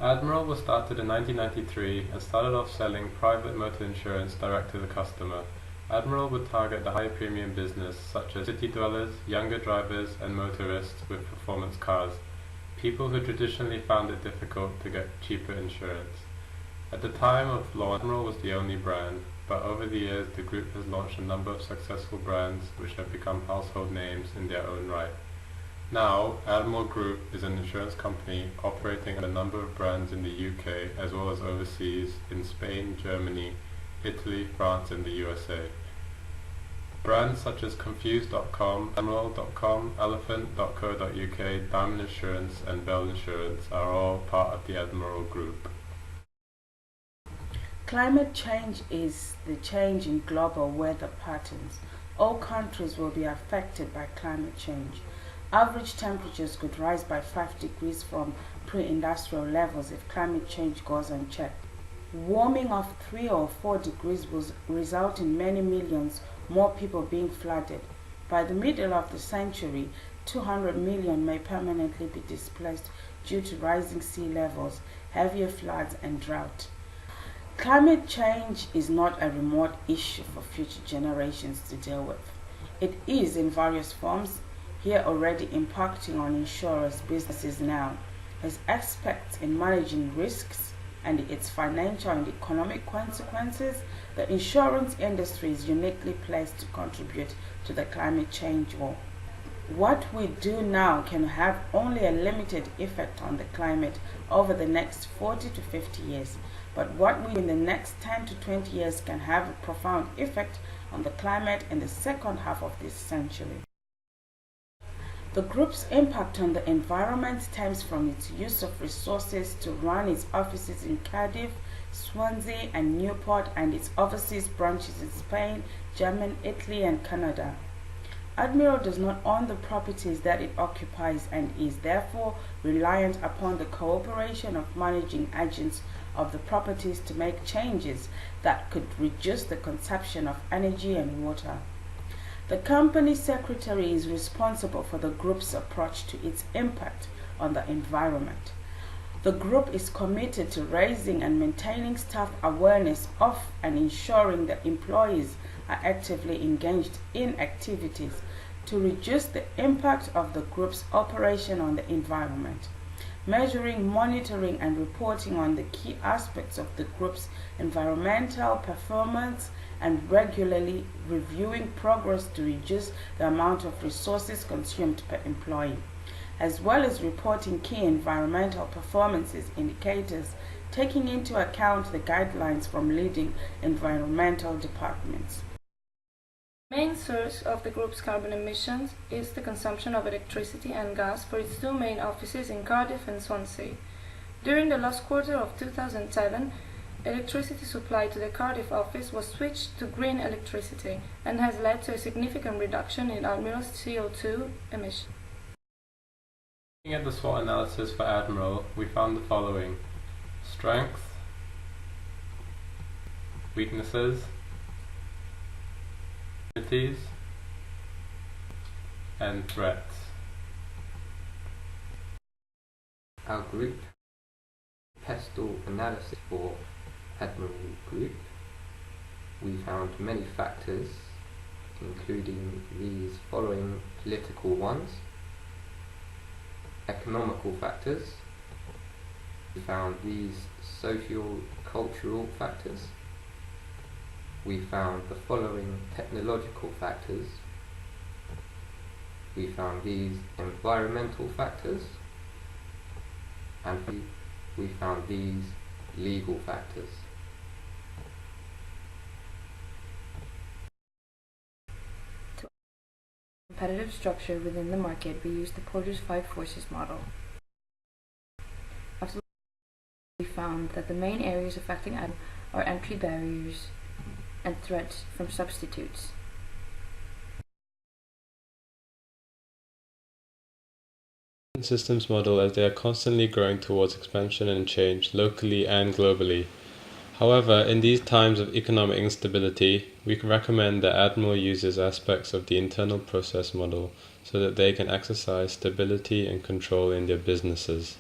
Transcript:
Admiral was started in 1993 and started off selling private motor insurance direct to the customer. Admiral would target the high premium business such as city dwellers, younger drivers and motorists with performance cars, people who traditionally found it difficult to get cheaper insurance. At the time of launch, Admiral was the only brand, but over the years the group has launched a number of successful brands which have become household names in their own right. Now, Admiral Group is an insurance company operating a number of brands in the UK as well as overseas in Spain, Germany, Italy, France and the USA. Brands such as Confused.com, Admiral.com, Elephant.co.uk, Diamond Insurance and Bell Insurance are all part of the Admiral Group. Climate change is the change in global weather patterns. All countries will be affected by climate change. Average temperatures could rise by 5 degrees from pre-industrial levels if climate change goes unchecked. Warming of 3 or 4 degrees will result in many millions more people being flooded. By the middle of the century, 200 million may permanently be displaced due to rising sea levels, heavier floods and drought. Climate change is not a remote issue for future generations to deal with. It is in various forms here already impacting on insurers' businesses now. As experts in managing risks and its financial and economic consequences, the insurance industry is uniquely placed to contribute to the climate change war. What we do now can have only a limited effect on the climate over the next 40 to 50 years, but what we do in the next 10 to 20 years can have a profound effect on the climate in the second half of this century. The group's impact on the environment stems from its use of resources to run its offices in Cardiff, Swansea and Newport and its overseas branches in Spain, Germany, Italy and Canada. Admiral does not own the properties that it occupies and is therefore reliant upon the cooperation of managing agents of the properties to make changes that could reduce the consumption of energy and water. The company secretary is responsible for the group's approach to its impact on the environment. The group is committed to raising and maintaining staff awareness of and ensuring that employees are actively engaged in activities to reduce the impact of the group's operation on the environment. Measuring, monitoring and reporting on the key aspects of the group's environmental performance and regularly reviewing progress to reduce the amount of resources consumed per employee, as well as reporting key environmental performances indicators taking into account the guidelines from leading environmental departments. The main source of the group's carbon emissions is the consumption of electricity and gas for its two main offices in Cardiff and Swansea. During the last quarter of 2007, electricity supply to the Cardiff office was switched to green electricity and has led to a significant reduction in Admiral's CO2 emissions. Looking at the Swot analysis for Admiral, we found the following: strengths, weaknesses, opportunities, and threats. Our group, Pestel Analysis for Admiral Group, we found many factors, including these following political ones: economical factors, we found these socio-cultural factors, we found the following technological factors, we found these environmental factors, and we found these legal factors. Competitive structure within the market, we used the Porter's 5 forces model. After we found that the main areas affecting Admiral are entry barriers and threats from substitutes. Systems model, as they are constantly growing towards expansion and change locally and globally. However, in these times of economic instability, we can recommend that Admiral uses aspects of the internal process model so that they can exercise stability and control in their businesses.